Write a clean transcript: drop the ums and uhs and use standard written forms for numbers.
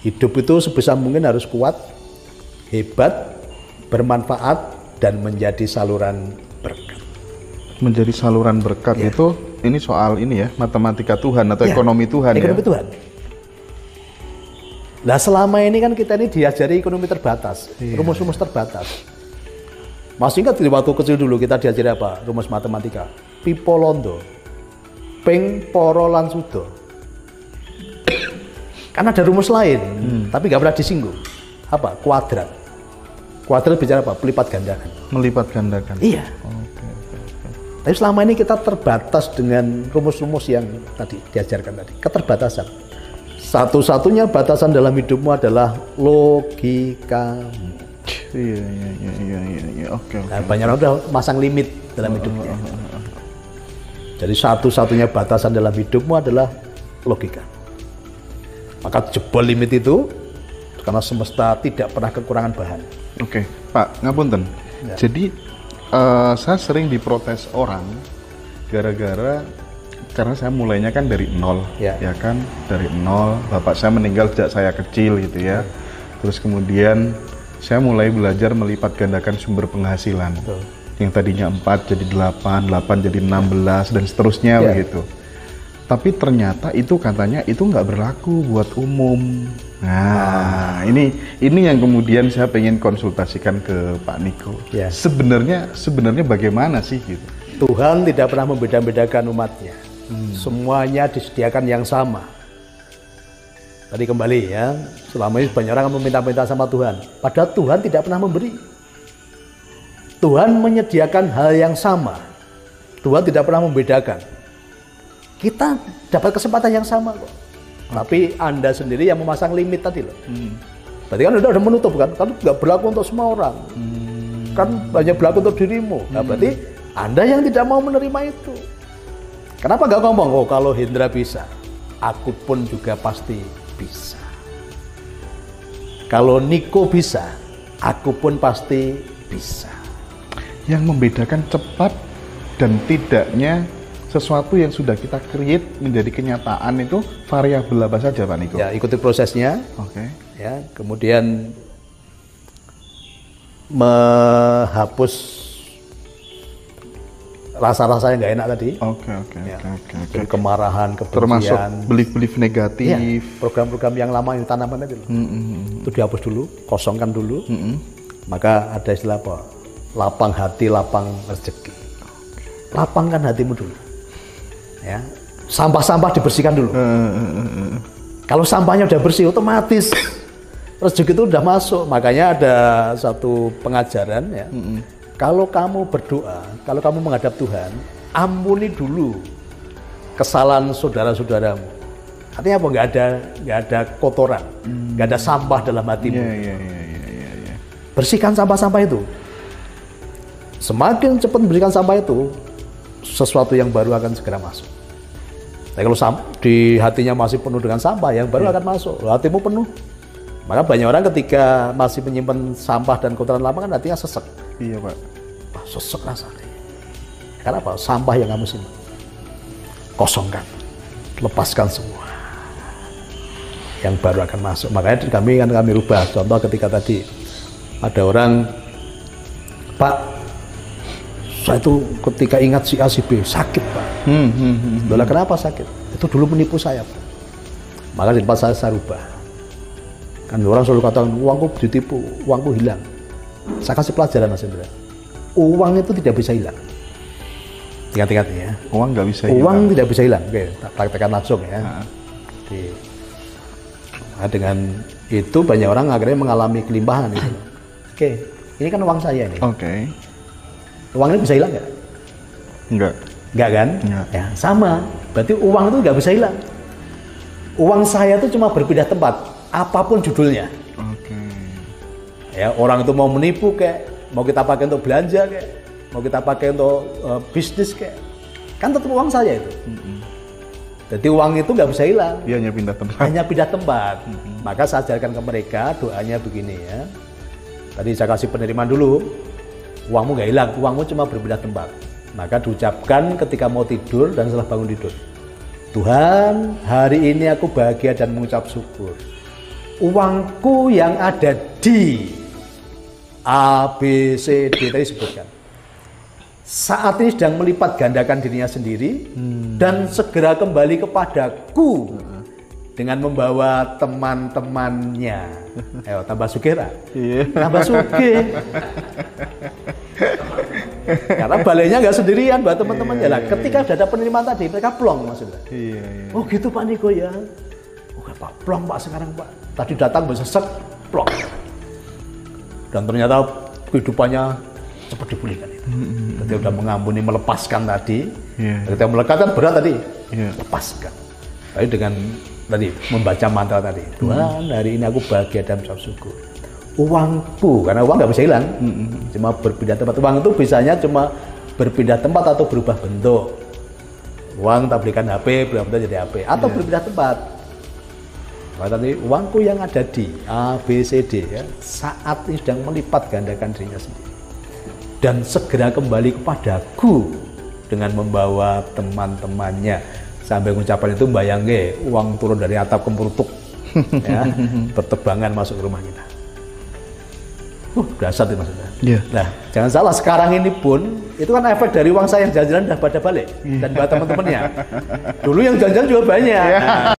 Hidup itu sebisa mungkin harus kuat, hebat, bermanfaat, dan menjadi saluran berkat. Menjadi saluran berkat itu, ini soal ini ya, matematika Tuhan atau ekonomi Tuhan ekonomi Tuhan. Nah selama ini kan kita ini diajari ekonomi terbatas, rumus-rumus terbatas. Masih ingat waktu kecil dulu kita diajari apa? Rumus matematika. Pipo londo, ping poro lan sudo. Karena ada rumus lain, tapi nggak pernah disinggung. Apa? Kuadrat. Kuadrat bicara apa? Pelipat gandakan. Melipat gandakan. Iya. Tapi selama ini kita terbatas dengan rumus-rumus yang tadi diajarkan tadi. Keterbatasan. Satu-satunya batasan dalam hidupmu adalah logikamu. Iya. Oke. Nah, banyak orang udah masang limit dalam hidupnya. Jadi satu-satunya batasan dalam hidupmu adalah logika. Maka jebol limit itu karena semesta tidak pernah kekurangan bahan. Oke, Pak, ngapunten. Ya. Jadi saya sering diprotes orang gara-gara karena saya mulainya kan dari nol, ya kan, dari nol. Bapak saya meninggal sejak saya kecil gitu ya. Terus kemudian saya mulai belajar melipat gandakan sumber penghasilan. Yang tadinya 4 jadi 8, 8 jadi 16 dan seterusnya begitu. Tapi ternyata itu katanya itu nggak berlaku buat umum. Nah, ini yang kemudian saya pengen konsultasikan ke Pak Niko. Sebenarnya bagaimana sih gitu? Tuhan tidak pernah membeda-bedakan umatnya. Semuanya disediakan yang sama. Tadi kembali ya, selama ini banyak orang meminta-minta sama Tuhan. Padahal Tuhan tidak pernah memberi. Tuhan menyediakan hal yang sama. Tuhan tidak pernah membedakan. Kita dapat kesempatan yang sama kok. Tapi Anda sendiri yang memasang limit tadi loh. Berarti kan udah menutup kan? Kan nggak berlaku untuk semua orang. Kan banyak berlaku untuk dirimu. Nah, berarti Anda yang tidak mau menerima itu. Kenapa nggak ngomong, oh kalau Hendra bisa, aku pun juga pasti bisa. Kalau Niko bisa, aku pun pasti bisa. Yang membedakan cepat dan tidaknya sesuatu yang sudah kita create menjadi kenyataan itu variabel apa saja, Pak Niko? Ya, ikuti prosesnya. Ya, kemudian menghapus rasa-rasa yang nggak enak tadi. Oke. Kemarahan, kebencian. Termasuk belief-belief negatif. Ya, program-program yang lama yang ditanamkan tadi loh. Itu dihapus dulu, kosongkan dulu. Maka ada istilah apa? Lapang hati, lapang rezeki. Lapangkan hatimu dulu. Ya, sampah-sampah dibersihkan dulu. Kalau sampahnya udah bersih, otomatis rezeki itu udah masuk. Makanya ada satu pengajaran ya. Kalau kamu berdoa, kalau kamu menghadap Tuhan, ampuni dulu kesalahan saudara-saudaramu. Artinya apa? Nggak ada kotoran, nggak ada sampah dalam hatimu. Bersihkan sampah-sampah itu. Semakin cepat membersihkan sampah itu, sesuatu yang baru akan segera masuk. Tapi kalau di hatinya masih penuh dengan sampah, yang baru akan masuk. Hatimu penuh. Maka banyak orang ketika masih menyimpan sampah dan kotoran lama kan hatinya sesek. Iya, Pak. Wah, sesek rasanya. Karena apa? Sampah yang kamu simpan. Kosongkan. Lepaskan semua. Yang baru akan masuk. Makanya kami rubah. Contoh ketika tadi ada orang, Pak, saya itu ketika ingat si A si B sakit, Pak. Loh, kenapa sakit? Itu dulu menipu saya, Pak. Maka di tempat saya rubah. Kan orang selalu katakan uangku ditipu, uangku hilang. Saya kasih pelajaran, Mas Hendra. Uang itu tidak bisa hilang. Ingat-ingat ya. Uang nggak bisa hilang. Uang tidak bisa hilang. Oke, tak praktekkan langsung ya. Nah, dengan itu banyak orang akhirnya mengalami kelimpahan gitu. Oke, ini kan uang saya ini. Uang ini bisa hilang nggak? Enggak kan? Enggak. Ya, sama. Berarti uang itu nggak bisa hilang. Uang saya itu cuma berpindah tempat, apapun judulnya. Ya, orang itu mau menipu kayak, mau kita pakai untuk belanja kayak, mau kita pakai untuk bisnis kayak, kan tetap uang saya itu. Jadi uang itu nggak bisa hilang. Dia hanya pindah tempat. Hanya pindah tempat. Maka saya ajarkan ke mereka doanya begini ya. Tadi saya kasih penerimaan dulu. Uangmu nggak hilang, uangmu cuma berpindah tempat. Maka diucapkan ketika mau tidur dan setelah bangun tidur. Tuhan, hari ini aku bahagia dan mengucap syukur. uangku yang ada di A, B, C, D tadi sebutkan. Saat ini sedang melipat gandakan dirinya sendiri dan segera kembali kepadaku dengan membawa teman-temannya. Ayo tambah sugih lah. Tambah sugih. Karena balainya nggak sendirian, buat teman-temannya lah. Ketika sudah ada penerimaan tadi, mereka plong maksudnya. Oh gitu Pak Niko ya. Oke Pak, plong Pak sekarang Pak. Tadi datang bersesek, plong. Dan ternyata kehidupannya cepat dipulihkan itu. Ketika sudah mengampuni, melepaskan tadi, ketika melekat kan berat tadi, lepaskan. Tapi dengan tadi membaca mantra tadi, Tuhan hari ini aku bahagia dan bersyukur. Uangku, karena uang nggak bisa hilang, cuma berpindah tempat. Uang itu bisanya cuma berpindah tempat atau berubah bentuk. Uang tak belikan HP, berubah bentuk jadi HP, atau berpindah tempat. Maka tadi uangku yang ada di A, B, C, D ya, saat ini sedang melipat gandakan dirinya sendiri dan segera kembali kepadaku dengan membawa teman-temannya. Sampai ucapan itu bayangke uang turun dari atap kemperutuk ya, bertebangan masuk ke rumah kita. Dahsyat itu maksudnya. Nah, jangan salah, sekarang ini pun itu kan efek dari uang saya yang jalan-jalan udah pada balik dan buat teman-temannya. Dulu yang jalan-jalan juga banyak. Nah,